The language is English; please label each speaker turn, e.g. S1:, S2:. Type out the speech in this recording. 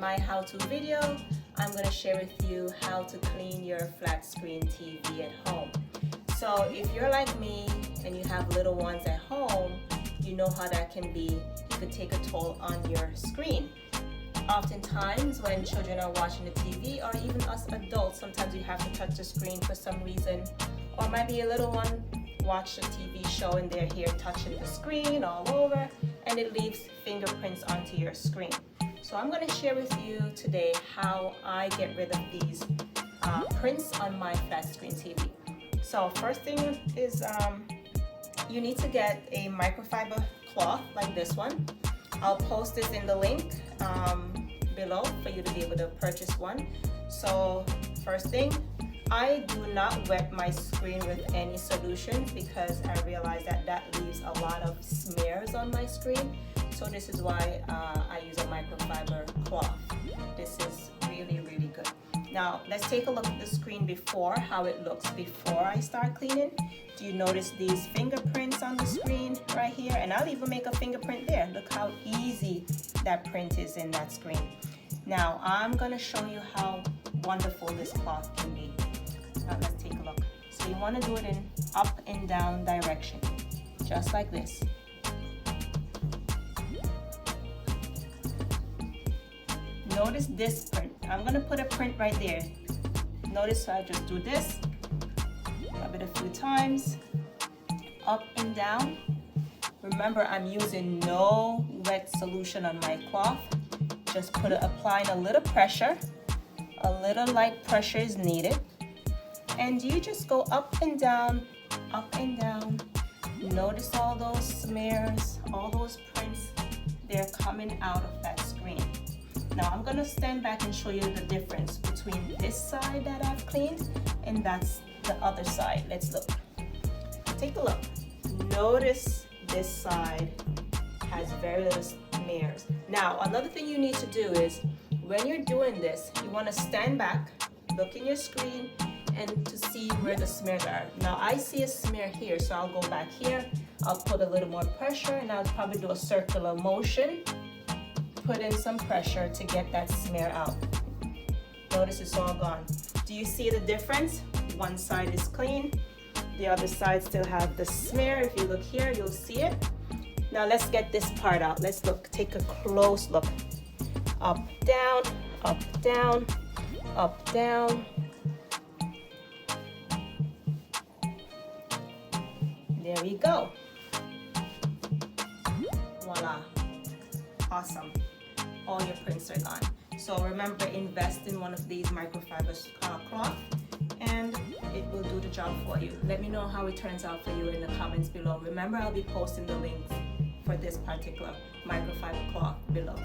S1: my how-to video, I'm going to share with you how to clean your flat screen TV at home. So if you're like me and you have little ones at home, you know how that can be. It could take a toll on your screen. Oftentimes when children are watching the TV, or even us adults, sometimes we have to touch the screen for some reason. Or maybe a little one watch a TV show and they're here touching the screen all over, and it leaves fingerprints onto your screen. So I'm going to share with you today how I get rid of these prints on my flat screen TV. So first thing is you need to get a microfiber cloth like this one. I'll post this in the link below for you to be able to purchase one. So first thing, I do not wet my screen with any solution because I realize that that leaves a lot of smears on my screen. So this is why I use a microfiber cloth. This is really, really good. Now let's take a look at the screen before, how it looks before I start cleaning. Do you notice these fingerprints on the screen right here? And I'll even make a fingerprint there. Look how easy that print is in that screen. Now I'm gonna show you how wonderful this cloth can be. Now let's take a look. So you want to do it in up and down direction, just like this. Notice this print. I'm going to put a print right there. Notice I just do this, rub it a few times, up and down. Remember, I'm using no wet solution on my cloth. Just applying a little pressure. A little light pressure is needed. And you just go up and down, up and down. Notice all those smears, all those prints, they're coming out of that screen. Now I'm gonna stand back and show you the difference between this side that I've cleaned and that's the other side. Let's look. Take a look. Notice this side has very little smears. Now another thing you need to do is when you're doing this, you wanna stand back, look in your screen, and to see where the smears are. Now I see a smear here, so I'll go back here. I'll put a little more pressure and I'll probably do a circular motion. Put in some pressure to get that smear out. Notice it's all gone. Do you see the difference? One side is clean, the other side still have the smear. If you look here, you'll see it. Now let's get this part out. Let's look, take a close look. Up, down, up, down, up, down. There we go. Voila. Awesome. All your prints are gone. So remember, invest in one of these microfiber cloth and it will do the job for you. Let me know how it turns out for you in the comments below. Remember, I'll be posting the links for this particular microfiber cloth below.